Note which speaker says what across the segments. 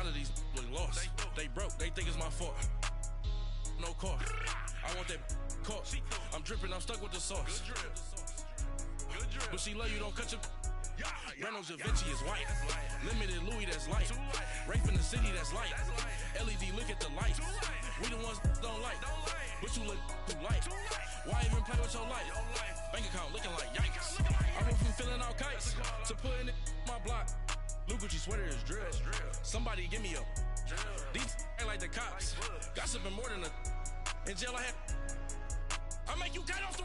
Speaker 1: of these look lost. They broke, they think it's my fault. No car. I want that caught. I'm dripping, I'm stuck with the sauce. But she love you, don't cut your. Reynolds Da Vinci is white. Limited Louis, that's light. Rape in the city, that's light. LED, look at the lights. We the ones don't like. But you look too light. Why even play with your life? Bank account looking like yikes. I went from filling out kites to putting it in my block. Blue Gucci sweater is drill. Somebody give me a. These ain't like the cops. Gossiping more than a. In jail I had. I make you cut off the.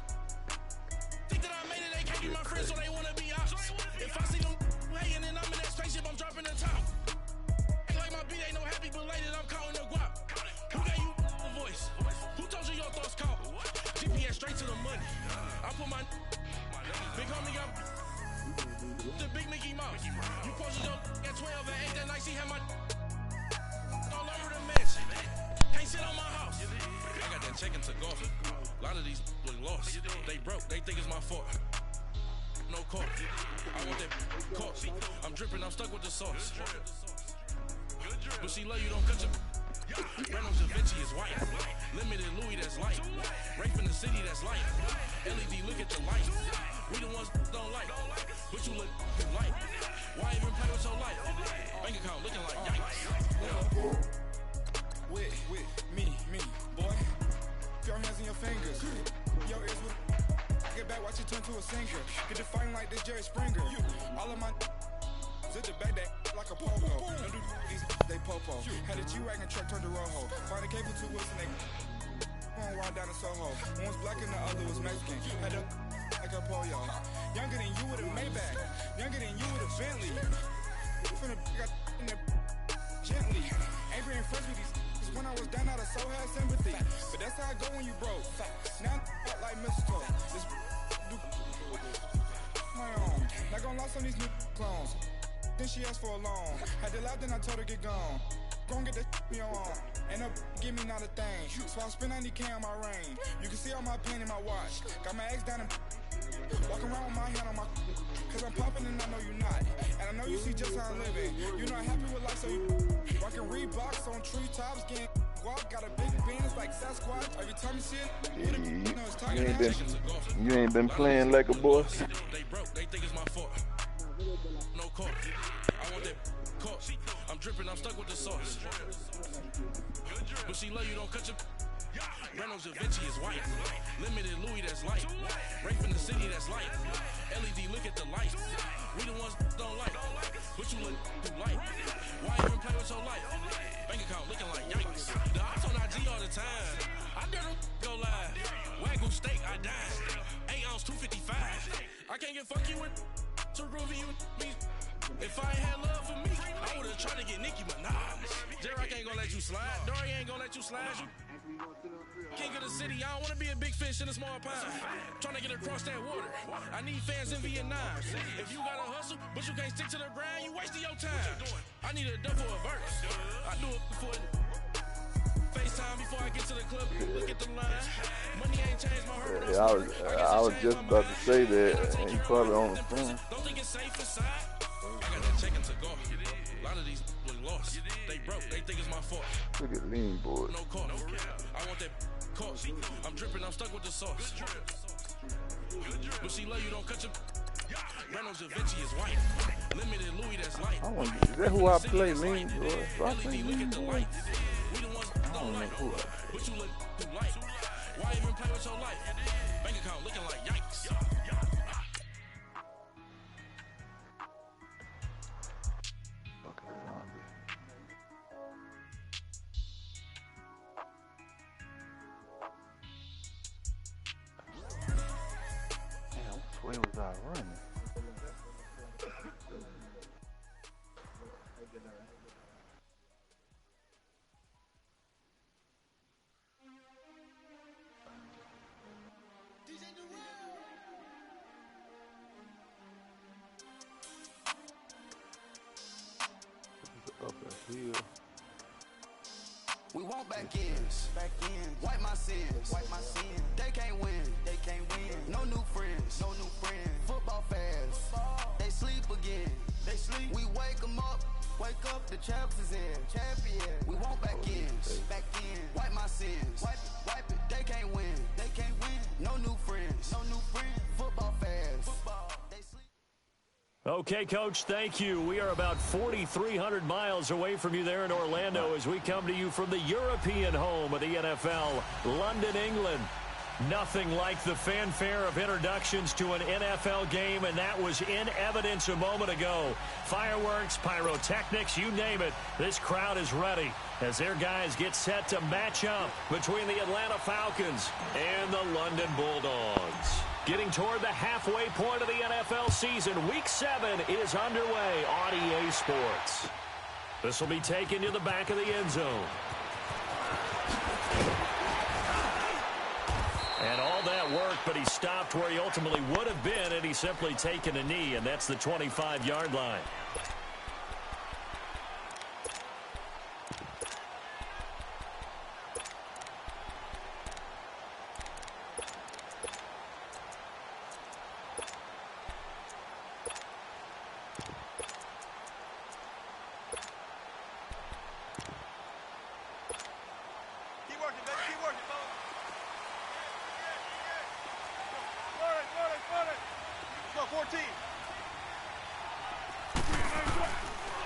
Speaker 1: Think that I made it, they can't be my friends, so they wanna be ops. If I see them hating and I'm in that spaceship, I'm dropping the top. Ain't like my beat ain't no happy belated, I'm counting the guap. Who gave you the voice? Who told you your thoughts count? GPS straight to the money. I put my big homie up. The big Mickey Mouse. You posted your at 12 and 8 that night, she had my all over the mess. Can't sit on my house. I got that check into golf. A lot of these look lost. They broke, they think it's my fault. No car. I want that caught. I'm dripping, I'm stuck with the sauce. But she love you, don't cut your. Reynolds Da Vinci is white. Limited Louis, that's light. Rape in the city, that's light. LED, look at the lights. We the ones don't like. But you look too light. Why even play with your life? Bank account looking like yikes.
Speaker 2: With me, boy. Your hands and your fingers. Your ears with. Get back, watch you turn to a singer. Get to fighting like this Jerry Springer. All of my. Zit the back that like a pogo. Don't do these they popo. Had a G-Wagon truck turned to Rojo. Find a cable 2 wheels and they. One ride down to Soho. One was black and the other was Mexican. Had a. Like a pollo. Younger than you with a Maybach. Younger than you with a Bentley. From the. Got in the. Gently. Ain't being friends with these. When I was down, I so had sympathy. But that's how I go when you broke. Now I'm like mistletoe. This do my own. Not gonna lost on these new clones. Then she asked for a loan. Had to laugh, then I told her get gone. Gon' get that in your arm. Ain't no give me not a thing. So I spend 90K on my ring. You can see all my pain in my watch. Got my ex down and walking around with my hand on my. Cause I'm popping and I know you not. And I know you see just how I'm living. You're not happy with life, so you rockin' Reeboks on treetops, getting guap. Got a big Benz like Sasquatch. Every time you see it,
Speaker 3: you ain't been playing like a boy.
Speaker 1: They broke, they think it's my fault. No car. I want that caught. I'm dripping, I'm stuck with the sauce. But she love you, don't cut your. Reynolds Da Vinci is white. Limited Louis, that's light. Rape in the city, that's light. LED, look at the lights. We the ones don't like. But you look too light. Why even play with your life? Bank account looking like yikes. The ops on IG all the time. I dare them go live. Wagyu steak, I died. 8 ounce, 255. I can't get fuck you with too groovy you me. If I ain't had love for me, I would've tried to get Nicki Minaj. J-Rock ain't gonna let you slide. Dory ain't gonna let you slide. King of the city, I don't wanna be a big fish in a small pond. Trying to get across that water. I need fans in Vietnam. If you gotta hustle, but you can't stick to the grind, you wasting your time. I need a double a verse. I do it before FaceTime before I get to the club. Look at the line. Money ain't changed my heart.
Speaker 3: Yeah, I was just about to say that, and he probably on the phone.
Speaker 1: Don't think it's safe inside. I got that check into golf. A lot of these look lost. They broke, they think it's my fault.
Speaker 3: Look at lean boy.
Speaker 1: No car. I want that caught. I'm dripping, I'm stuck with the sauce. But she love you, don't cut your. Reynolds Da Vinci is white. Limited Louis, that's light.
Speaker 3: Is that who I play, lean boy?
Speaker 1: LED, look at the lights. We the ones don't like. But you look too light. Why even play with your life? Bank account looking like yikes.
Speaker 3: Where was I running? Up a hill.
Speaker 4: We want back ends. Wipe my sins. They can't win. No new friends. Football fans. They sleep again. We wake them up. Wake up, the champs is in. Champion. We won't back in. Back in. Wipe my sins. Wipe it. They can't win. They can't win. No new friends. No new friends. Football fans. Football. They sleep.
Speaker 5: Okay, Coach, thank you. We are about 4,300 miles away from you there in Orlando as we come to you from the European home of the NFL, London, England. Nothing like the fanfare of introductions to an NFL game, and that was in evidence a moment ago. Fireworks, pyrotechnics, you name it. This crowd is ready as their guys get set to match up between the Atlanta Falcons and the London Bulldogs. Getting toward the halfway point of the NFL season, Week 7 is underway on EA Sports. This will be taken to the back of the end zone. And all that work, but he stopped where he ultimately would have been, and he's simply taken a knee, and that's the 25-yard line.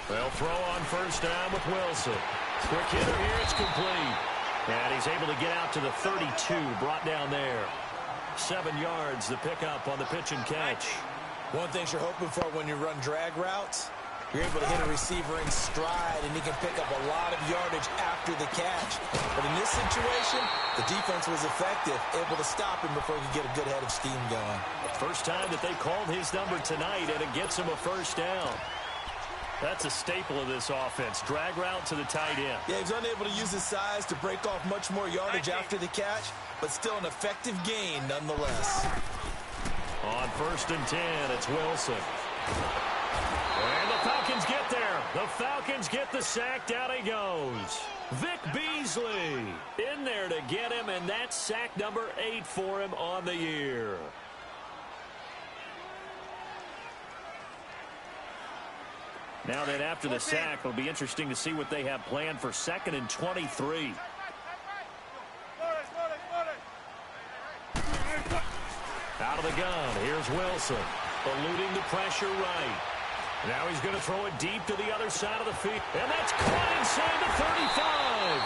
Speaker 5: They'll throw on first down with Wilson. Quick hitter here, it's complete. And he's able to get out to the 32, brought down there. 7 yards, the pickup on the pitch and catch.
Speaker 6: One thing you're hoping for when you run drag routes, you're able to hit a receiver in stride, and he can pick up a lot of yardage after the catch. But in this situation, the defense was effective, able to stop him before he could get a good head of steam going.
Speaker 5: First time that they called his number tonight, and it gets him a first down. That's a staple of this offense. Drag route to the tight end.
Speaker 6: Yeah, he's unable to use his size to break off much more yardage after the catch, but still an effective gain nonetheless.
Speaker 5: On first and 10, it's Wilson. And the Falcons get there. The Falcons get the sack. Down he goes. Vic Beasley in there to get him, and that's sack number 8 for him on the year. Now that after the sack, it'll be interesting to see what they have planned for 2nd and 23. Out of the gun, here's Wilson, eluding the pressure right. Now he's going to throw it deep to the other side of the field, and that's caught inside the 35.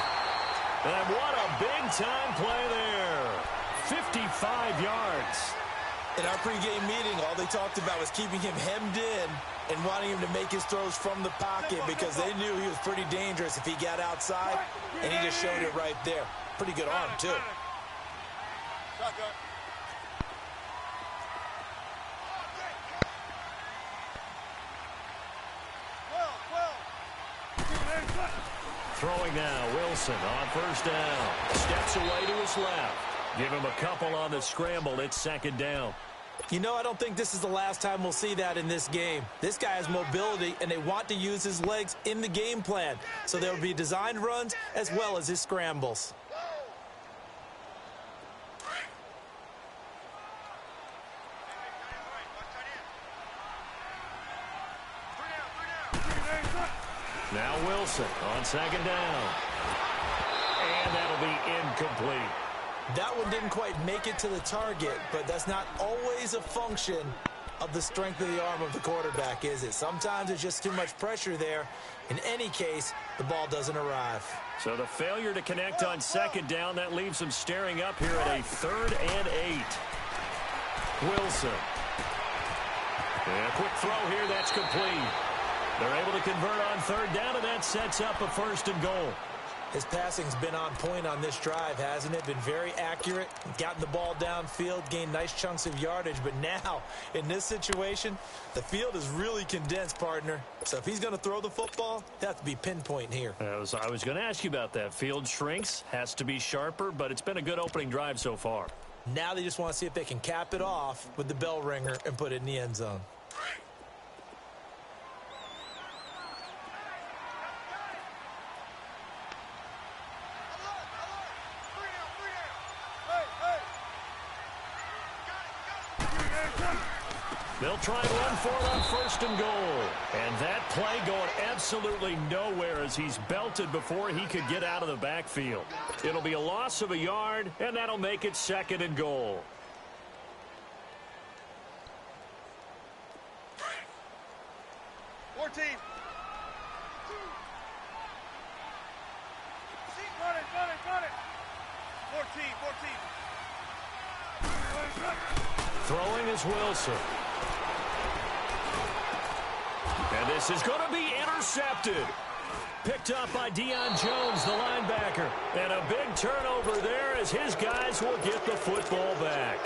Speaker 5: And what a big-time play there. 55 yards.
Speaker 6: In our pregame meeting, all they talked about was keeping him hemmed in and wanting him to make his throws from the pocket because they knew he was pretty dangerous if he got outside, and he just showed it right there. Pretty good arm, too.
Speaker 5: Throwing now, Wilson on first down. Steps away to his left. Give him a couple on the scramble. It's 2nd down.
Speaker 6: You know, I don't think this is the last time we'll see that in this game. This guy has mobility, and they want to use his legs in the game plan. So there will be designed runs as well as his scrambles.
Speaker 5: Now Wilson on 2nd down. And that'll be incomplete.
Speaker 6: That one didn't quite make it to the target, but that's not always a function of the strength of the arm of the quarterback, is it? Sometimes it's just too much pressure there. In any case, the ball doesn't arrive.
Speaker 5: So the failure to connect on 2nd down, that leaves them staring up here at a 3rd and 8. Wilson. And a quick throw here, that's complete. They're able to convert on 3rd down, and that sets up a 1st and goal.
Speaker 6: His passing's been on point on this drive, hasn't it? Been very accurate, gotten the ball downfield, gained nice chunks of yardage. But now, in this situation, the field is really condensed, partner. So if he's going to throw the football, they have to be pinpoint here.
Speaker 5: I was going to ask you about that. Field shrinks, has to be sharper, but it's been a good opening drive so far.
Speaker 6: Now they just want to see if they can cap it off with the bell ringer and put it in the end zone.
Speaker 5: They'll try and run for it on 1st and goal. And that play going absolutely nowhere as he's belted before he could get out of the backfield. It'll be a loss of a yard, and that'll make it 2nd and goal.
Speaker 7: Run it. 14.
Speaker 5: Throwing is Wilson. And this is going to be intercepted. Picked up by Deion Jones, the linebacker. And a big turnover there as his guys will get the football back.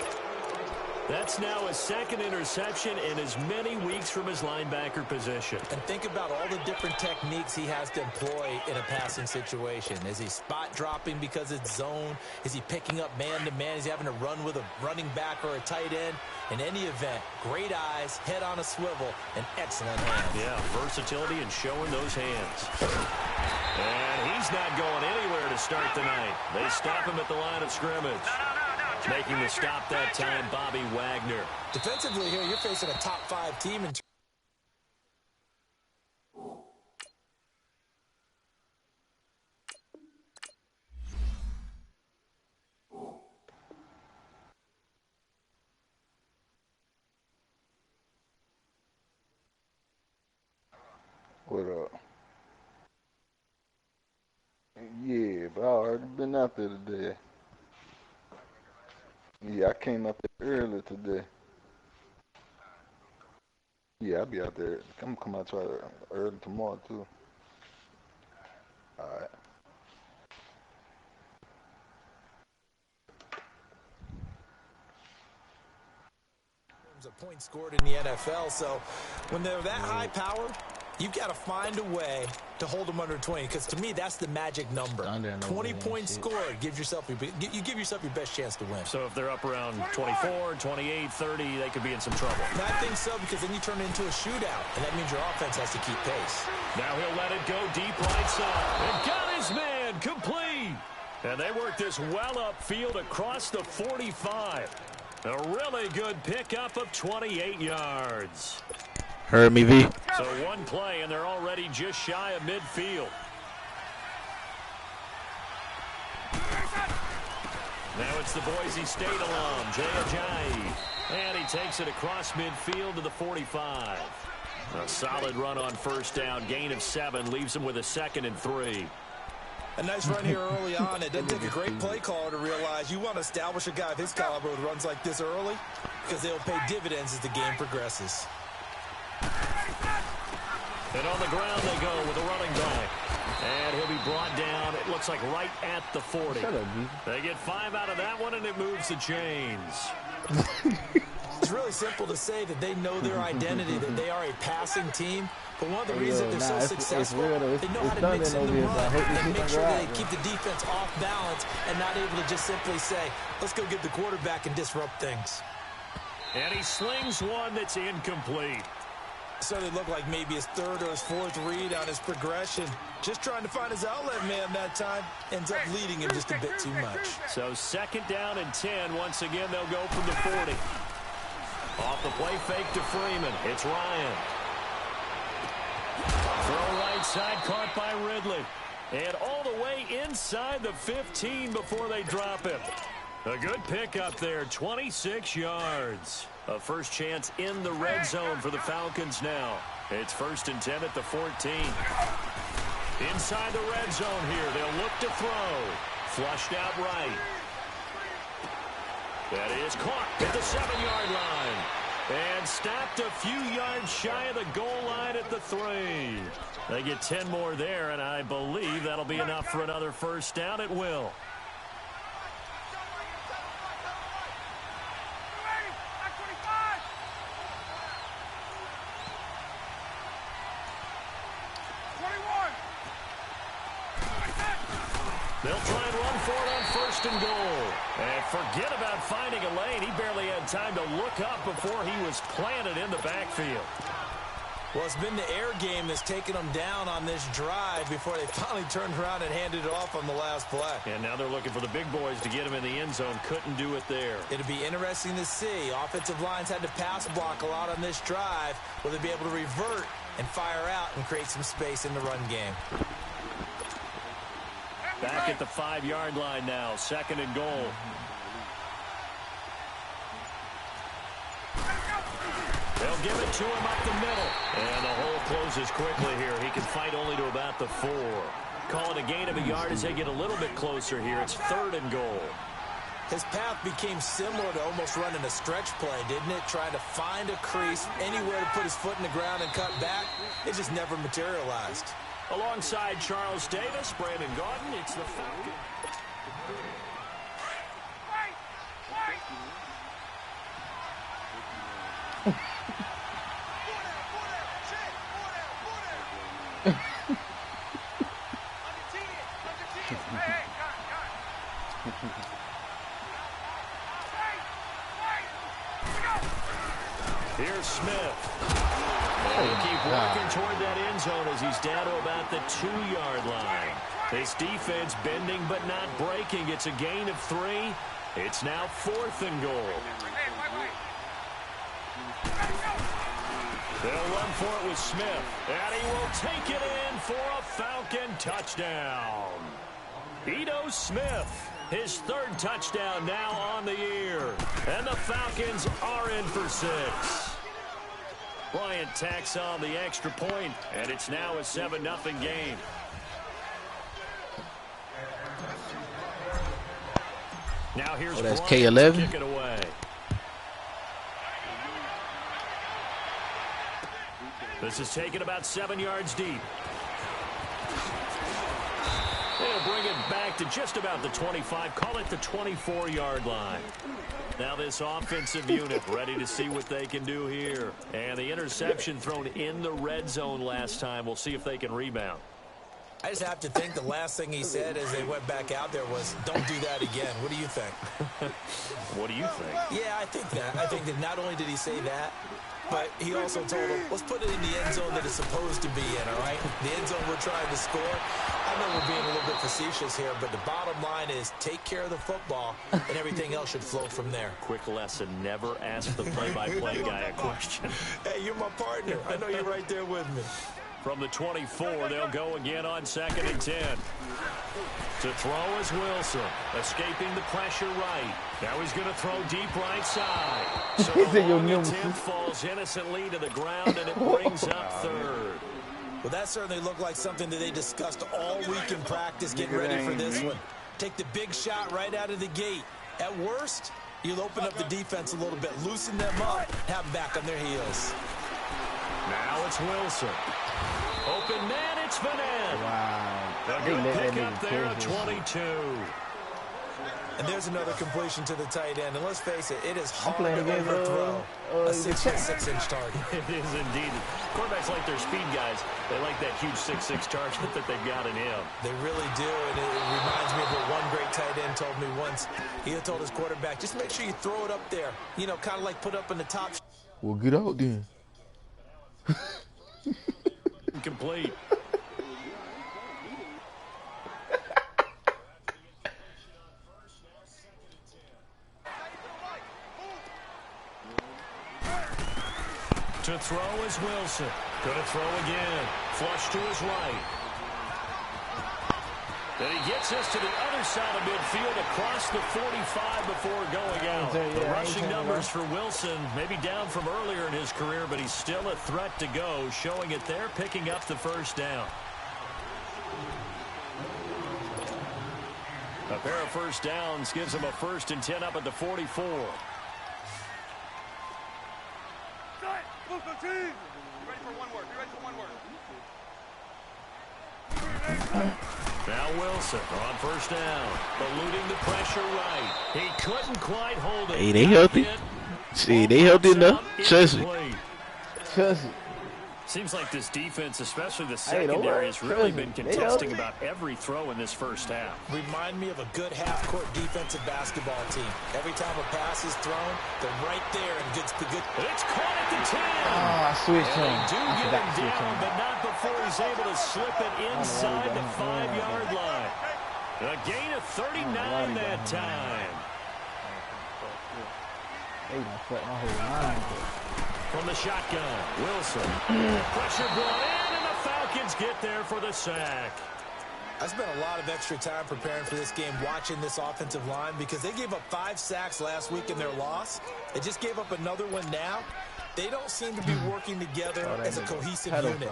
Speaker 5: That's now his 2nd interception in as many weeks from his linebacker position.
Speaker 6: And think about all the different techniques he has to employ in a passing situation. Is he spot dropping because it's zone? Is he picking up man-to-man? Is he having to run with a running back or a tight end? In any event, great eyes, head on a swivel, and excellent hands.
Speaker 5: Yeah, versatility and showing those hands. And he's not going anywhere to start the night. They stop him at the line of scrimmage. Making the stop that time, Bobby Wagner.
Speaker 6: Defensively here, you're facing a top 5 team in
Speaker 3: What up? Yeah, but I already been out there today. Yeah, I came up there early today. Yeah, I'll be out there. I'm gonna come out try early tomorrow too. All right.
Speaker 6: of points scored in the NFL, so when they're that high powered, you've got to find a way to hold them under 20, because to me, that's the magic number. 20 points scored, you give yourself your best chance to win.
Speaker 5: So if they're up around 24, 28, 30, they could be in some trouble.
Speaker 6: And I think so, because then you turn it into a shootout, and that means your offense has to keep pace.
Speaker 5: Now he'll let it go deep right side. And got his man complete. And they work this well upfield across the 45. A really good pickup of 28 yards.
Speaker 8: Heard me, V.
Speaker 5: So one play, and they're already just shy of midfield. Now it's the Boise State alum, Jay Ajayi. And he takes it across midfield to the 45. A solid run on first down. Gain of 7 leaves him with a 2nd and 3.
Speaker 6: A nice run here early on. It doesn't take a great play caller to realize you want to establish a guy of his caliber with runs like this early, because they'll pay dividends as the game progresses.
Speaker 5: And on the ground they go with a running back. And he'll be brought down, it looks like right at the 40. They get 5 out of that one, and it moves the chains.
Speaker 6: It's really simple to say that they know their identity, that they are a passing team. But one of the reasons they're so successful, they know how to mix in the run and make sure they keep the defense off balance and not able to just simply say, let's go get the quarterback and disrupt things.
Speaker 5: And he slings one that's incomplete.
Speaker 6: So they look like maybe his 3rd or his 4th read on his progression. Just trying to find his outlet man that time. Ends up leading him just a bit too much.
Speaker 5: So 2nd down and 10. Once again, they'll go from the 40. Off the play fake to Freeman. It's Ryan. Throw right side, caught by Ridley. And all the way inside the 15 before they drop him. A good pickup there, 26 yards. A first chance in the red zone for the Falcons now. It's 1st and 10 at the 14. Inside the red zone here, they'll look to throw. Flushed out right. That is caught at the 7-yard line. And stopped a few yards shy of the goal line at the 3. They get 10 more there, and I believe that'll be enough for another first down. It will. They'll try and run for it on 1st and goal. And forget about finding a lane. He barely had time to look up before he was planted in the backfield.
Speaker 6: Well, it's been the air game that's taken them down on this drive before they finally turned around and handed it off on the last play.
Speaker 5: And now they're looking for the big boys to get him in the end zone. Couldn't do it there.
Speaker 6: It'll be interesting to see. Offensive lines had to pass block a lot on this drive. Will they be able to revert and fire out and create some space in the run game?
Speaker 5: Back at the 5-yard line now. 2nd and goal. They'll give it to him up the middle. And the hole closes quickly here. He can fight only to about the 4. Call it a gain of a yard as they get a little bit closer here. It's 3rd and goal.
Speaker 6: His path became similar to almost running a stretch play, didn't it? Trying to find a crease, anywhere to put his foot in the ground and cut back. It just never materialized.
Speaker 5: Alongside Charles Davis, Brandon Gordon, it's the Falcons. Here's Smith. And he'll keep working toward that end zone as he's down to about the 2-yard line. This defense bending but not breaking. It's a gain of 3. It's now 4th and goal. They'll run for it with Smith. And he will take it in for a Falcon touchdown. Ito Smith, his 3rd touchdown now on the year. And the Falcons are in for 6. Bryant tacks on the extra point, and it's now a 7-0 game. Now here's
Speaker 8: that's
Speaker 5: Bryant
Speaker 8: K11.
Speaker 5: to kick it away. This is taken about 7 yards deep. They'll bring it back to just about the 25. Call it the 24-yard line. Now this offensive unit ready to see what they can do here. And the interception thrown in the red zone last time. We'll see if they can rebound.
Speaker 6: I just have to think the last thing he said as they went back out there was, don't do that again. What do you think?
Speaker 5: What do you think?
Speaker 6: Yeah, I think that. I think that not only did he say that, but he also told him, let's put it in the end zone that it's supposed to be in, all right? The end zone we're trying to score. I know we're being a little bit facetious here, but the bottom line is take care of the football, and everything else should flow from there.
Speaker 5: Quick lesson, never ask the play-by-play guy a question.
Speaker 6: Hey, you're my partner. I know you're right there with me.
Speaker 5: From the 24, they'll go again on 2nd and 10. To throw is Wilson, escaping the pressure right. Now he's going to throw deep right side. So the long attempt falls innocently to the ground, and it brings up 3rd.
Speaker 6: Well, that certainly looked like something that they discussed all week in practice, getting ready for this one. Take the big shot right out of the gate. At worst, you'll open up the defense a little bit, loosen them up, have them back on their heels.
Speaker 5: Now it's Wilson. Open man, it's Van Ness.
Speaker 8: Wow.
Speaker 5: A good pick up there at 22.
Speaker 6: And there's another completion to the tight end. And let's face it, it is hard to overthrow a 6'6" target.
Speaker 5: It is indeed. Quarterbacks like their speed guys. They like that huge 6'6" target that they've got in him.
Speaker 6: They really do, and it reminds me of what one great tight end told me once. He had told his quarterback, just make sure you throw it up there. You know, kind of like put up in the top.
Speaker 8: Well, get out then.
Speaker 5: Complete. To throw is Wilson. Going to throw again. Flush to his right. Then he gets us to the other side of midfield across the 45 before going out. The rushing numbers for Wilson maybe down from earlier in his career, but he's still a threat to go, showing it there, picking up the 1st down. A pair of 1st downs gives him a 1st and 10 up at the 44. Now Wilson on 1st down, eluding the pressure right. He couldn't quite hold it.
Speaker 8: Hey, they healthy. See, they healthy enough. Trust me. Trust me.
Speaker 5: Seems like this defense, especially the secondary, has really been contesting about every throw in this first half.
Speaker 6: Remind me of a good half-court defensive basketball team. Every time a pass is thrown, they're right there and gets the good.
Speaker 5: It's caught at the 10.
Speaker 8: Oh, I switched him.
Speaker 5: They do
Speaker 8: I
Speaker 5: get
Speaker 8: forgot
Speaker 5: him
Speaker 8: to switch
Speaker 5: down,
Speaker 8: him.
Speaker 5: but not before he's able to slip it inside the 5-yard line. A gain of 39 that time.
Speaker 8: They done fucked my whole line.
Speaker 5: From the shotgun, Wilson. Pressure brought in, and the Falcons get there for the sack.
Speaker 6: I spent a lot of extra time preparing for this game, watching this offensive line, because they gave up 5 sacks last week in their loss. They just gave up another one now. They don't seem to be working together as a cohesive unit.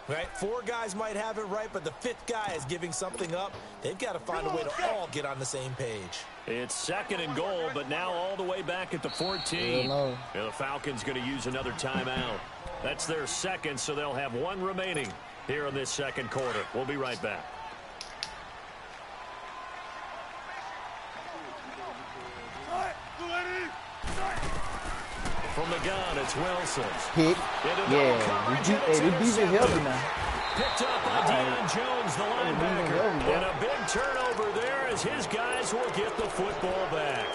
Speaker 6: Right? 4 guys might have it right, but the 5th guy is giving something up. They've got to find a way to all get on the same page.
Speaker 5: It's 2nd and goal, but now all the way back at the 14. And the Falcons going to use another timeout. That's their 2nd, so they'll have 1 remaining here in this 2nd quarter. We'll be right back. From the gun, it's Wilson.
Speaker 8: Pick. Yeah. This defense healthy now.
Speaker 5: Picked up by Deion Jones, the linebacker. And a big turnover there as his guys will get the football back.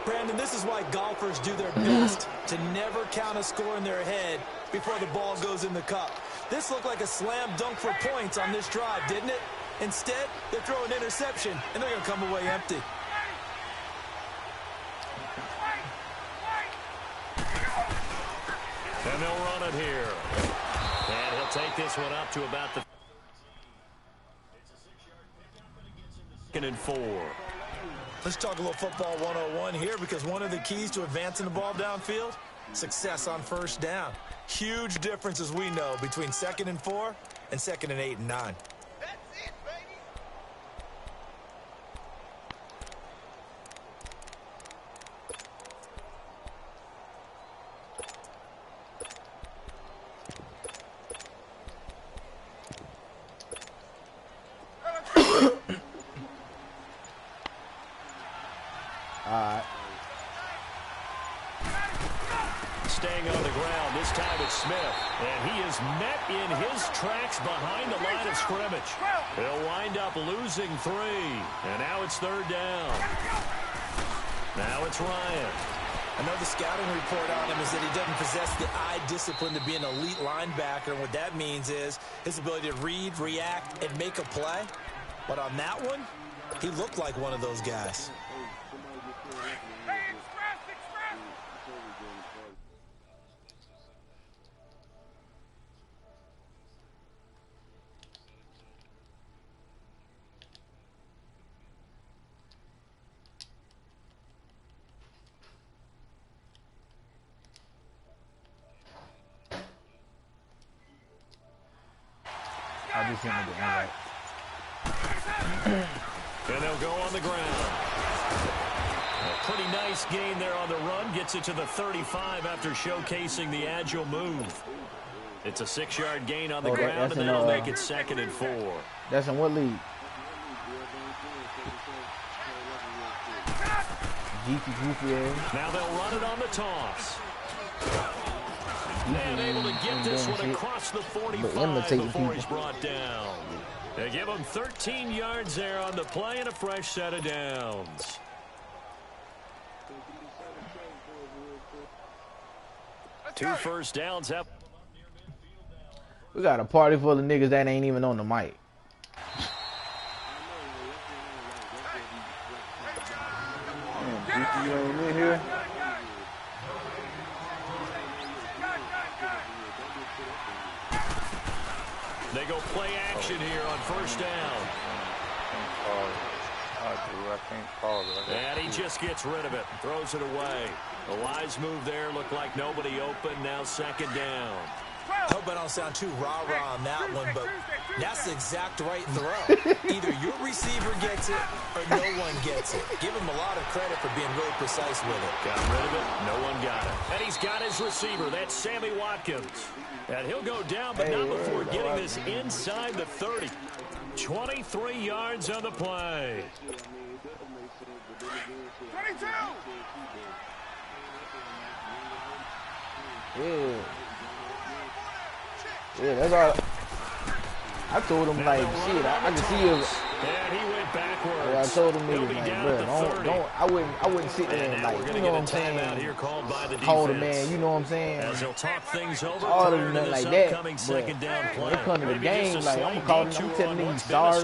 Speaker 6: Brandon, this is why golfers do their best to never count a score in their head before the ball goes in the cup. This looked like a slam dunk for points on this drive, didn't it? Instead, they throw an interception, and they're going to come away empty.
Speaker 5: And they'll run it here. And he'll take this one up to about the 2nd and 4.
Speaker 6: Let's talk a little football 101 here, because one of the keys to advancing the ball downfield, success on first down. Huge difference, as we know, between 2nd and 4 and 2nd and 8 and 9.
Speaker 5: Staying on the ground, this time it's Smith. And he is met in his tracks behind the line of scrimmage. He'll wind up losing 3. And now it's 3rd down. Now it's Ryan.
Speaker 6: I know the scouting report on him is that he doesn't possess the eye discipline to be an elite linebacker. And what that means is his ability to read, react, and make a play. But on that one, he looked like one of those guys.
Speaker 8: I just hit him again. Right.
Speaker 5: And they'll go on the ground. A pretty nice gain there on the run. Gets it to the 35 after showcasing the agile move. It's a 6-yard gain on the ground, and that'll make it 2nd and 4.
Speaker 8: That's in what league?
Speaker 5: Now they'll run it on the toss. And able to get this one across the 45 before he's brought down. They give him 13 yards there on the play and a fresh set of downs. Two first downs up.
Speaker 8: We got a party full of niggas that ain't even on the mic.
Speaker 3: You ain't in here?
Speaker 5: They go play action here on first down.
Speaker 3: I can't call it.
Speaker 5: And he just gets rid of it, throws it away. A wise move there, looked like nobody open, now 2nd down.
Speaker 6: I hope I don't sound too rah-rah on that one, but that's the exact right throw. Either your receiver gets it or no one gets it. Give him a lot of credit for being really precise with it.
Speaker 5: Got rid of it, no one got it. And he's got his receiver, that's Sammy Watkins. And he'll go down, but not before getting this inside the 30. 23 yards on the play.
Speaker 7: 22!
Speaker 8: Yeah. Yeah, that's all. I told him, like, shit, I can see if.
Speaker 5: And he went backwards.
Speaker 8: Yeah, I told him niggas, like, bro, I wouldn't sit there and, like, you know what I'm saying, call the man, you know what I'm saying,
Speaker 5: as he'll talk things over
Speaker 8: all of them nothing like that, but when it comes to the game, like, I'm calling him, I'm telling him he's sorry,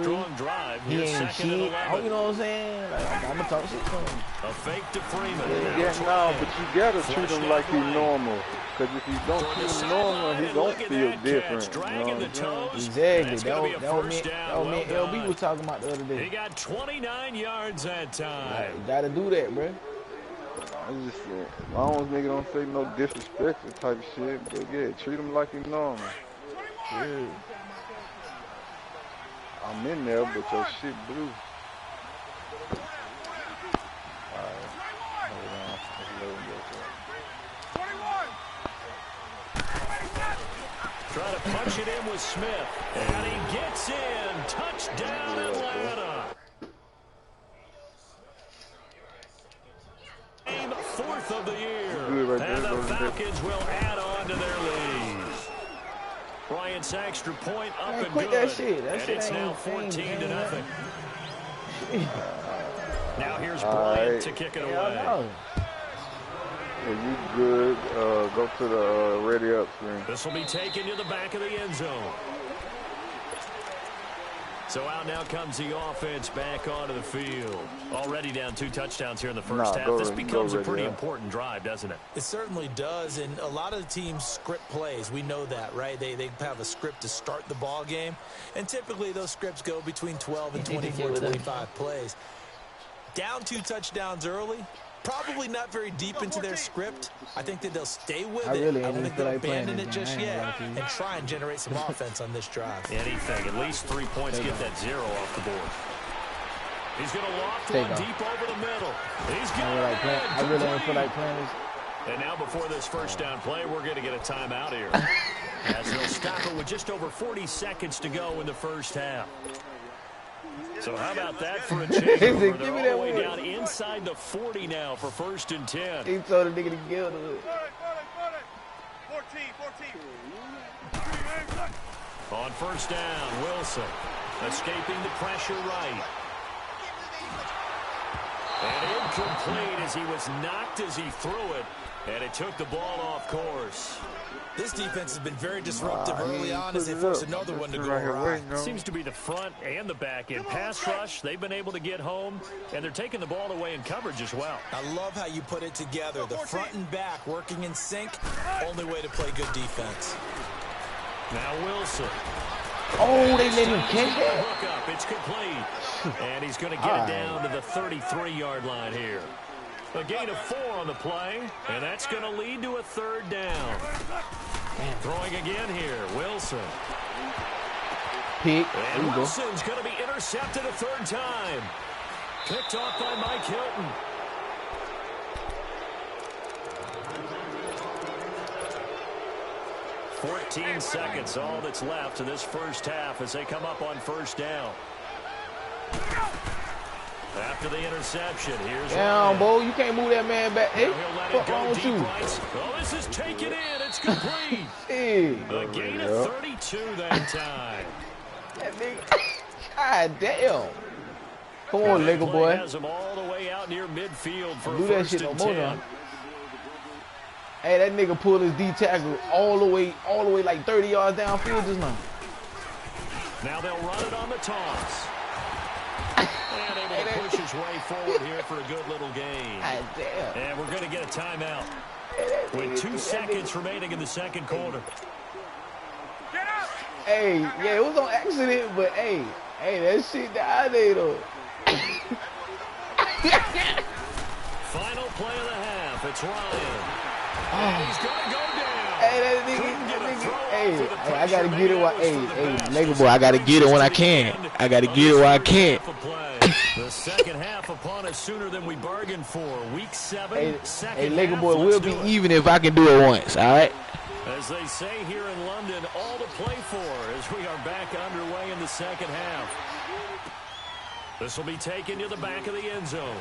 Speaker 8: he ain't shit, you know what I'm saying, like, I'm gonna talk shit to him.
Speaker 5: A fake to Freeman.
Speaker 3: Yeah, no, but you gotta treat him like he's normal. Because if you don't treat him normal, he don't feel different. You know?
Speaker 8: Exactly. That was me and LB was talking about the other day.
Speaker 5: He got 29 yards that time.
Speaker 8: Like, you gotta do that, bro.
Speaker 3: I just said, as long as nigga don't say no disrespectful type shit, but yeah, treat him like he's normal. Yeah. I'm in there, but your shit blue. Alright, hold on. Let's let him go.
Speaker 5: Try to punch it in with Smith. And he gets in. Touchdown, Atlanta. Game fourth of the year. And the Falcons will add on to their lead. Bryant's extra point up and good.
Speaker 8: That shit. That
Speaker 5: and
Speaker 8: shit
Speaker 5: it's now 14-0. Now here's Bryant to kick it away.
Speaker 3: Yeah, you good. Go to the ready up screen.
Speaker 5: This will be taken to the back of the end zone. So out now comes the offense back onto the field. Already down 2 touchdowns here in the first half. This becomes a pretty important drive, doesn't it?
Speaker 6: It certainly does, and a lot of the teams script plays. We know that, right? They have a script to start the ball game, and typically those scripts go between 12 and 24, 25 plays. Down 2 touchdowns early. Probably not very deep into their script. I think that they'll stay with it. I don't think they'll abandon it just yet and try and generate some offense on this drive.
Speaker 5: Anything. At least 3 points. Get that 0 off the board. He's going to loft one deep over the middle. He's got it.
Speaker 8: I really don't feel like playing this.
Speaker 5: And now before this first down play, we're going to get a timeout here. As they'll stop it with just over 40 seconds to go in the first half. So how about that for a change? They're all the way down inside the 40 now for 1st and 10.
Speaker 8: He told the nigga to get it.
Speaker 7: 14.
Speaker 5: On first down, Wilson escaping the pressure right. And incomplete as he was knocked as he threw it. And it took the ball off course.
Speaker 6: This defense has been very disruptive early on as they force another one to go awry.
Speaker 5: Seems to be the front and the back end. Pass rush, they've been able to get home, and they're taking the ball away in coverage as well.
Speaker 6: I love how you put it together. The front and back working in sync. Only way to play good defense.
Speaker 5: Now Wilson.
Speaker 8: Oh, they let him catch that?
Speaker 5: Hook up, it's complete. And he's going to get it down to the 33-yard line here. A gain of 4 on the play, and that's going to lead to a 3rd down. Throwing again here, Wilson.
Speaker 8: Pick.
Speaker 5: And Wilson's going to be intercepted a 3rd time. Picked off by Mike Hilton. "14 seconds, all that's left in this first half as they come up on first down. After the interception, here's
Speaker 8: down, Bo. You can't move that man back. Hey, what's wrong with you?
Speaker 5: Oh, this is taken in. It's complete. A gain of 32 that time.
Speaker 8: That nigga. God damn. Come on, Lego boy.
Speaker 5: Has him all the way out near midfield for
Speaker 8: do that shit no more now. Hey, that nigga pulled his D tackle all the way like 30 yards downfield just now.
Speaker 5: Now they'll run it on the toss. And able to push his way forward here for a good little gain. And we're going to get a timeout with 2 seconds remaining in the second quarter.
Speaker 8: Hey, yeah, it was on accident, but hey, that shit that I did though.
Speaker 5: Final play of the half. It's Ryan. And he's going to go down.
Speaker 8: Hey, that nigga. Hey, I gotta get it while. Hey, Lego boy, I gotta get it when I can. I gotta get it while I can.
Speaker 5: The second half upon us sooner than we bargained for. Week 7.
Speaker 8: Hey, Lego boy, we'll be even if I can do it once. All right.
Speaker 5: As they say here in London, all to play for as we are back underway in the second half. This will be taken to the back of the end zone.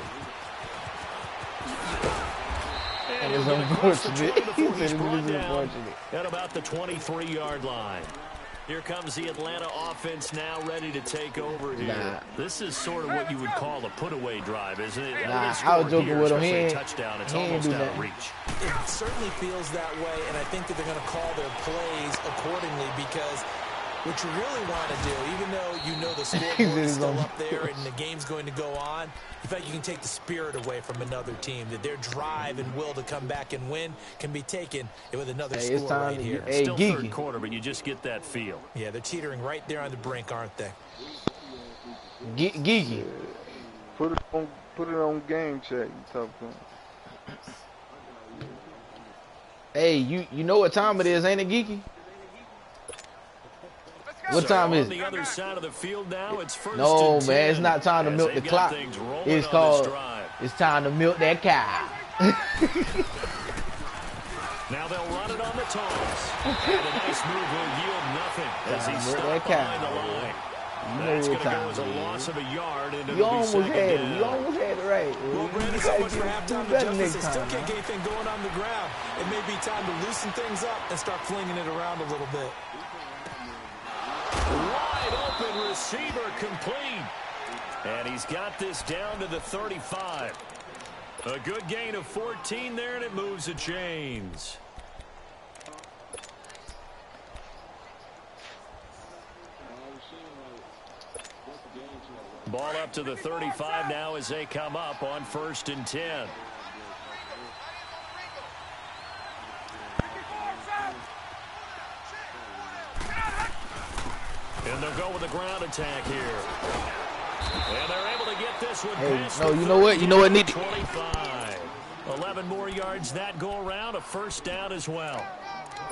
Speaker 8: And it's unfortunate. He said it was unfortunate.
Speaker 5: at about the 23-yard line. Here comes the Atlanta offense now ready to take over here.
Speaker 8: Nah.
Speaker 5: This is sort of what you would call a put-away drive, isn't it?
Speaker 8: Nah, I was joking with him. He ain't,
Speaker 5: touchdown. It's
Speaker 8: he ain't
Speaker 5: almost
Speaker 8: do
Speaker 5: out
Speaker 8: that.
Speaker 5: of reach.
Speaker 6: It certainly feels that way, and I think that they're going to call their plays accordingly because what you really want to do, even though you know the scoreboard is still up there and the game's going to go on, in fact, you can take the spirit away from another team, that their drive and will to come back and win can be taken with another score right here.
Speaker 5: Still third quarter, but you just get that feel.
Speaker 6: Yeah, they're teetering right there on the brink, aren't they?
Speaker 8: Geeky.
Speaker 3: Put it on game check. You talk to him.
Speaker 8: Hey, you know what time it is, ain't it, Geeky? What time is it?
Speaker 5: On the other side of the field now, it's first
Speaker 8: No,
Speaker 5: and 10,
Speaker 8: man, it's not time to milk the clock. It's called, it's time to milk that cow.
Speaker 5: Now they'll run it on the toss. And a nice move will yield nothing as he stopped behind the line. That's going to go as a loss of a yard. And
Speaker 8: you almost had it. You almost had it right.
Speaker 6: Well, Brandon, so much for halftime adjustments. They still can't get anything going on the ground. It may be time to loosen things up and start flinging it around a little bit.
Speaker 5: Wide open receiver complete. And he's got this down to the 35. A good gain of 14 there, and it moves the chains. Ball up to the 35 now as they come up on 1st and 10. And they'll go with a ground attack here. And they're able to get this one past
Speaker 8: no, you know what? You know what?
Speaker 5: 25. 11 more yards that go around. A first down as well.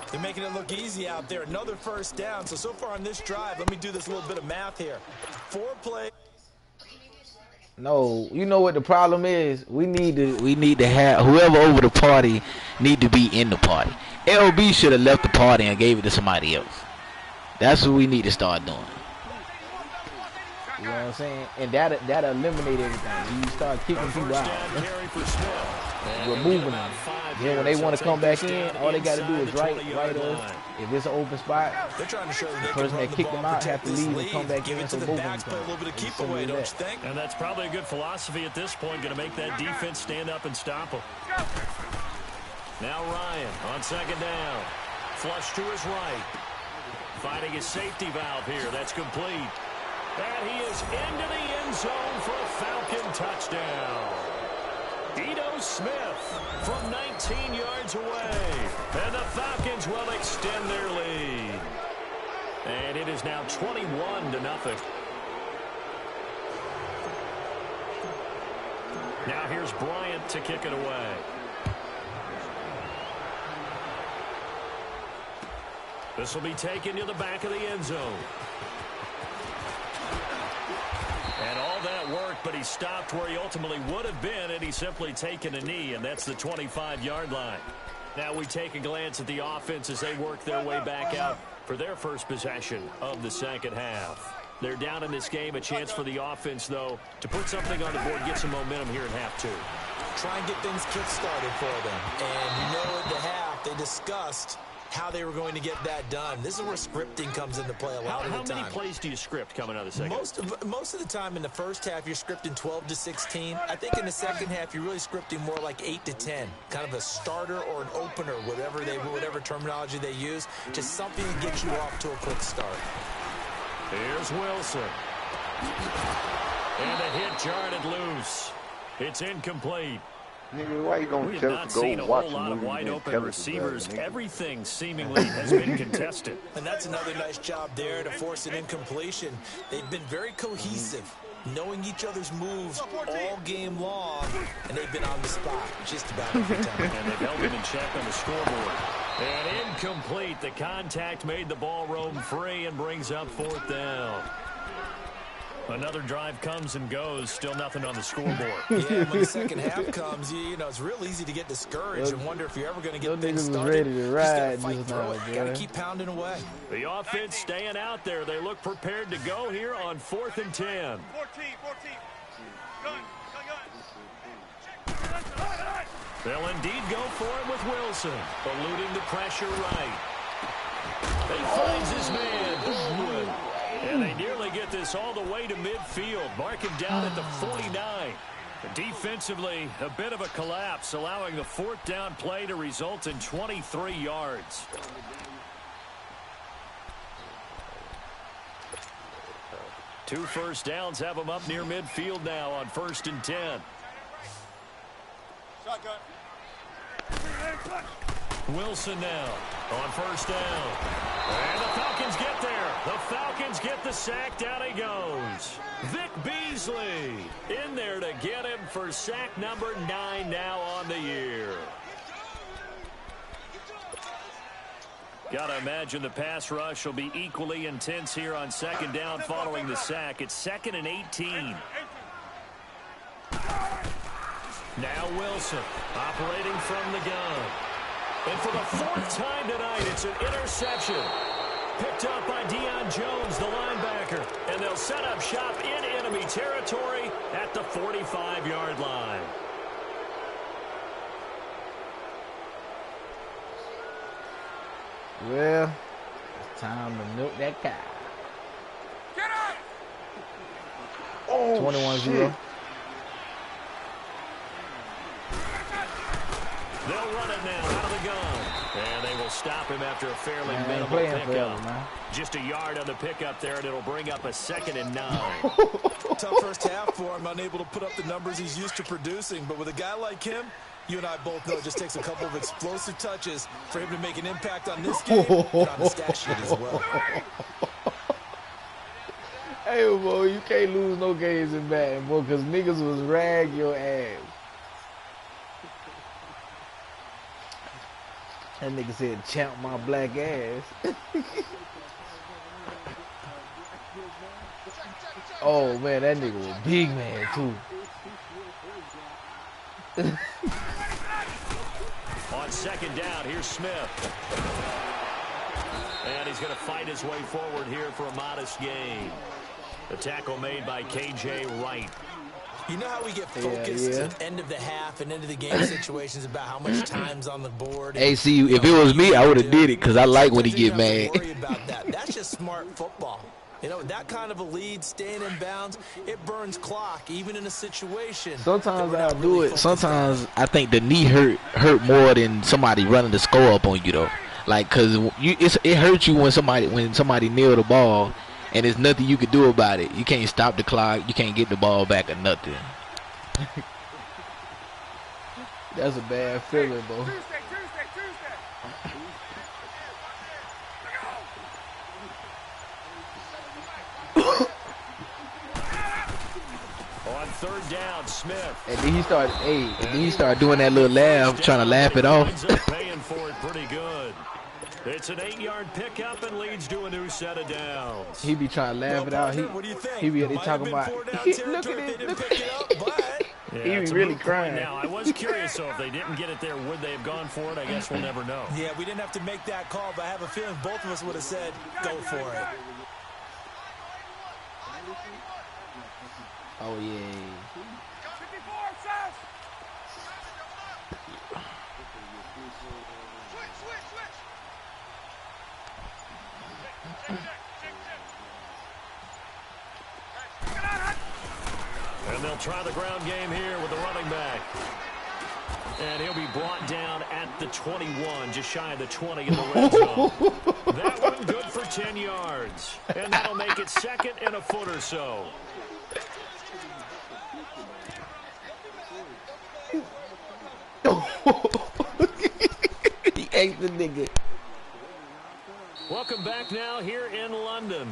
Speaker 6: They're making it look easy out there. Another first down. So far on this drive, let me do this little bit of math here. 4 plays.
Speaker 8: No, you know what the problem is? We need to have whoever over the party need to be in the party. LB should have left the party and gave it to somebody else. That's what we need to start doing. You know what I'm saying? And that eliminate everything. You start kicking people out, removing them. Then when they want to come back in, all they got to do is right us. If it's an open spot,
Speaker 6: they're trying to show
Speaker 8: the person that kicked them out have to leave and come back in. So both of them
Speaker 6: play a little bit of keep away, don't you think?
Speaker 5: And that's probably a good philosophy at this point. Going to make that defense stand up and stop them. Now Ryan on 2nd down. Flush to his right. Finding his safety valve here. That's complete. And he is into the end zone for a Falcon touchdown. Ito Smith from 19 yards away. And the Falcons will extend their lead. And it is now 21-0. Now here's Bryant to kick it away. This will be taken to the back of the end zone. And all that worked, but he stopped where he ultimately would have been, and he's simply taken a knee, and that's the 25-yard line. Now we take a glance at the offense as they work their way back out for their first possession of the second half. They're down in this game. A chance for the offense, though, to put something on the board, get some momentum here in half 2.
Speaker 6: Try and get things kick-started for them. And you know at the half, they discussed how they were going to get that done. This is where scripting comes into play a lot of the time.
Speaker 5: How many plays do you script coming out of the second?
Speaker 6: Most of the time in the first half, you're scripting 12 to 16. I think in the second half, you're really scripting more like 8 to 10. Kind of a starter or an opener, whatever terminology they use. Just something to get you off to a quick start.
Speaker 5: Here's Wilson. And a hit jarred it loose. It's incomplete.
Speaker 3: Nigga, why you gonna
Speaker 5: we have not seen a whole lot of wide open receivers. Everything seemingly has been contested.
Speaker 6: And that's another nice job there to force an incompletion. They've been very cohesive, knowing each other's moves all game long, and they've been on the spot just about every time.
Speaker 5: And they've held him in check on the scoreboard. And incomplete. The contact made the ball roam free and brings up 4th down. Another drive comes and goes. Still nothing on the scoreboard.
Speaker 6: Yeah, when the second half comes, you know, it's real easy to get discouraged and wonder if you're ever going to get things started.
Speaker 8: Ready to ride.
Speaker 6: Just got to fight through it. Got to keep pounding away.
Speaker 5: The offense staying out there. They look prepared to go here on 4th and 10.
Speaker 7: 14. Gun.
Speaker 5: They'll indeed go for it with Wilson. Eluding the pressure right. He finds his man, Goodwin. And they nearly get this all the way to midfield. Mark him down at the 49. Defensively, a bit of a collapse, allowing the fourth down play to result in 23 yards. Two first downs have them up near midfield now on 1st and 10.
Speaker 7: Shotgun.
Speaker 5: Wilson now on 1st down. And the Falcons get there. The Falcons get the sack. Down he goes. Vic Beasley in there to get him for sack number 9 now on the year. Got to imagine the pass rush will be equally intense here on 2nd down following the sack. It's 2nd and 18. Now Wilson operating from the gun. And for the 4th time tonight, it's an interception. Picked up by Deion Jones, the linebacker. And they'll set up shop in enemy territory at the 45-yard line.
Speaker 8: Well, it's time to milk that cow.
Speaker 7: Get up!
Speaker 3: Oh,
Speaker 8: 21-0.
Speaker 3: shit.
Speaker 5: They'll run it now out of the gun. And they will stop him after a fairly minimal
Speaker 8: playing forever,
Speaker 5: pickup.
Speaker 8: man.
Speaker 5: Just a yard on the pickup there, and it'll bring up a 2nd and 9.
Speaker 6: Tough first half for him, unable to put up the numbers he's used to producing. But with a guy like him, you and I both know it just takes a couple of explosive touches for him to make an impact on this game and on the stat sheet as well.
Speaker 8: Hey, boy, you can't lose no games in Madden, boy, because niggas was rag your ass. That nigga said, champ my black ass. Oh, man, that nigga was big man, too.
Speaker 5: On 2nd down, here's Smith. And he's going to fight his way forward here for a modest gain. The tackle made by K.J. Wright.
Speaker 6: You know how we get focused at end of the half and end of the game situations about how much time's on the board?
Speaker 8: Hey, see, if it was me, I would have did it because I like when he get mad.
Speaker 6: Don't worry about that. That's just smart football. You know, that kind of a lead, staying in bounds, it burns clock, even in a situation.
Speaker 8: Sometimes I'll do it. Sometimes I think the knee hurt more than somebody running the score up on you, though. Like, because it hurts you when somebody nail the ball, and there's nothing you can do about it. You can't stop the clock. You can't get the ball back or nothing. That's a bad feeling, bro.
Speaker 7: Tuesday.
Speaker 5: On 3rd down, Smith.
Speaker 8: And then he started doing that little laugh, trying to laugh it off.
Speaker 5: Winds up paying for it pretty good. It's an 8-yard pickup and leads to a new set of downs.
Speaker 8: He be trying to laugh it out.
Speaker 6: What do you think?
Speaker 8: He be talking about, look at it, look at it.
Speaker 5: Yeah,
Speaker 8: He be
Speaker 5: it's a
Speaker 8: really
Speaker 5: moot point
Speaker 8: crying.
Speaker 5: now. I was curious, so if they didn't get it there, would they have gone for it? I guess we'll never know.
Speaker 6: Yeah, we didn't have to make that call, but I have a feeling both of us would have said, go for it.
Speaker 8: Oh, yeah.
Speaker 7: 54, South!
Speaker 5: And they'll try the ground game here with the running back. And he'll be brought down at the 21, just shy of the 20 in the red zone. That one good for 10 yards. And that'll make it 2nd and a foot or so.
Speaker 8: He ate the nigga.
Speaker 5: Welcome back now here in London.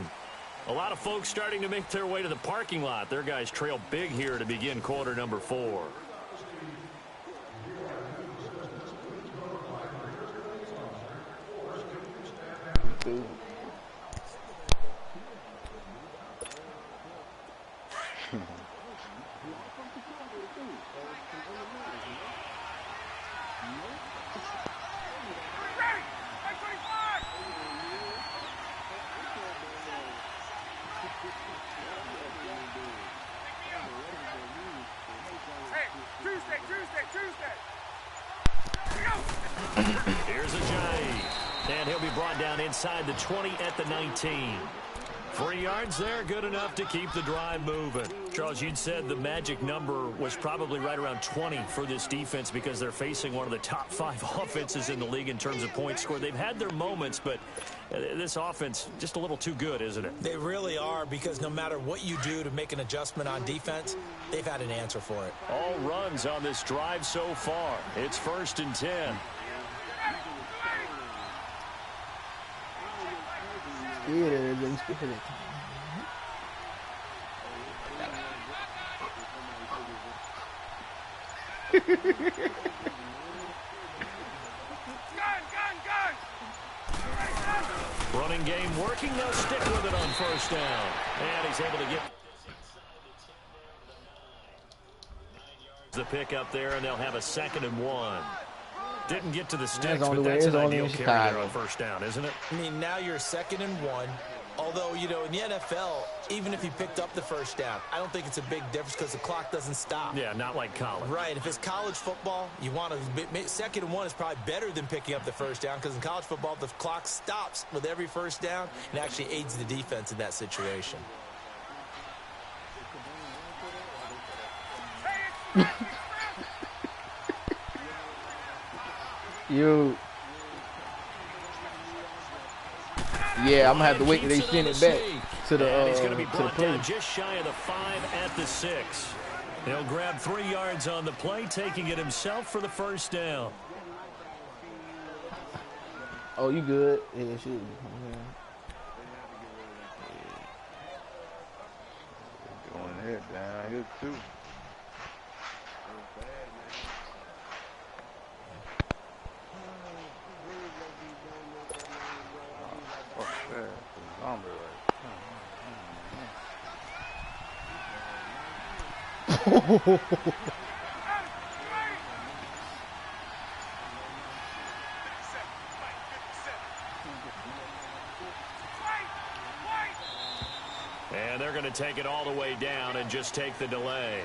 Speaker 5: A lot of folks starting to make their way to the parking lot. Their guys trail big here to begin quarter number 4.
Speaker 7: Tuesday.
Speaker 5: Here's a Jay. And he'll be brought down inside the 20 at the 19. 3 yards there, good enough to keep the drive moving. Charles, you'd said the magic number was probably right around 20 for this defense because they're facing one of the top 5 offenses in the league in terms of points scored. They've had their moments, but this offense just a little too good, isn't it?
Speaker 6: They really are, because no matter what you do to make an adjustment on defense, they've had an answer for it.
Speaker 5: All runs on this drive so far. It's 1st and 10. Running game working. They'll stick with it on 1st down. And he's able to get the pick up there, and they'll have a 2nd and 1. Didn't get to the sticks, but that's an ideal carry there on 1st down, isn't it?
Speaker 6: I mean, now you're 2nd and 1. Although, you know, in the NFL, even if you picked up the 1st down, I don't think it's a big difference because the clock doesn't stop.
Speaker 5: Yeah, not like college.
Speaker 6: Right. If it's college football, you want to 2nd and 1 is probably better than picking up the 1st down, because in college football, the clock stops with every 1st down and actually aids the defense in that situation.
Speaker 8: Yeah, I'm gonna have to wait till they send it back to the
Speaker 5: he's going to be
Speaker 8: to the
Speaker 5: brought
Speaker 8: play.
Speaker 5: down just shy of the 5 at the 6. He'll grab 3 yards on the play, taking it himself for the 1st down.
Speaker 8: Oh, you good? Yeah, shoot.
Speaker 3: Going ahead down here too.
Speaker 5: And they're going to take it all the way down and just take the delay.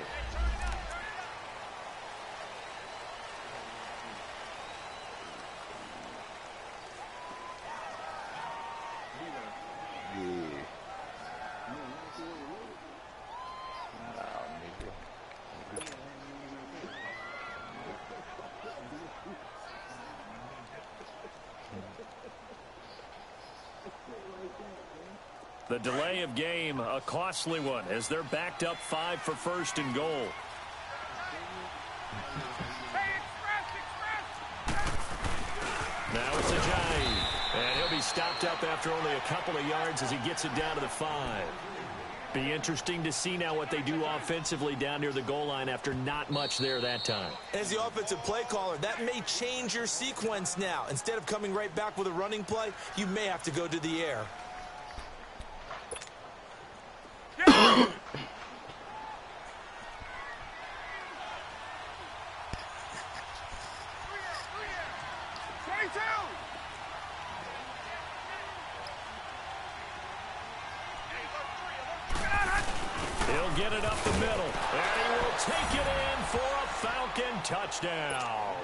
Speaker 5: The delay of game, a costly one, as they're backed up 5 for 1st and goal. Now it's Ajayi, and he'll be stopped up after only a couple of yards as he gets it down to the 5. Be interesting to see now what they do offensively down near the goal line after not much there that time.
Speaker 6: As the offensive play caller, that may change your sequence now. Instead of coming right back with a running play, you may have to go to the air.
Speaker 5: He'll get it up the middle, and he will take it in for a Falcon touchdown.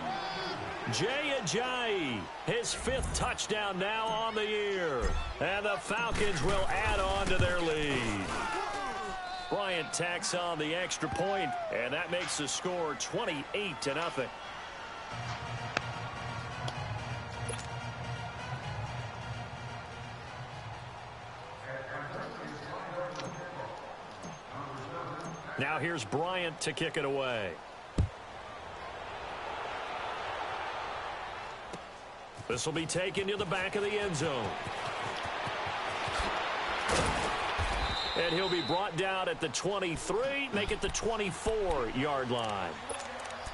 Speaker 5: Jay Ajayi, his 5th touchdown now on the year, and the Falcons will add on to their lead. Bryant tacks on the extra point, and that makes the score 28-0. Now here's Bryant to kick it away. This will be taken to the back of the end zone. And he'll be brought down at the 23, make it the 24-yard line.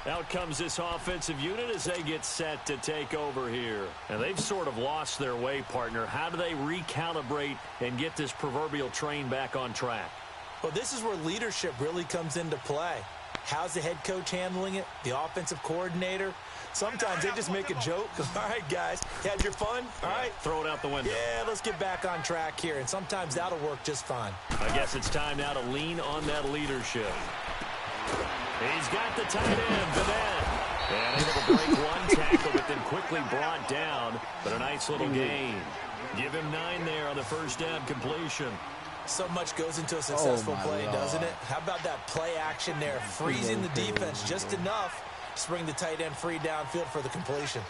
Speaker 5: Out comes this offensive unit as they get set to take over here. And they've sort of lost their way, partner. How do they recalibrate and get this proverbial train back on track?
Speaker 6: Well, this is where leadership really comes into play. How's the head coach handling it? The offensive coordinator? Sometimes they just make a joke. All right, guys, you had your fun? All right.
Speaker 5: Throw it out the window.
Speaker 6: Yeah, let's get back on track here. And sometimes that'll work just fine.
Speaker 5: I guess it's time now to lean on that leadership. He's got the tight end, Vanette. And able to break one tackle, but then quickly brought down. But a nice little gain. Give him 9 there on the first down completion.
Speaker 6: So much goes into a successful play, doesn't it? How about that play action there? Freezing the defense just enough to bring the tight end free downfield for the completion.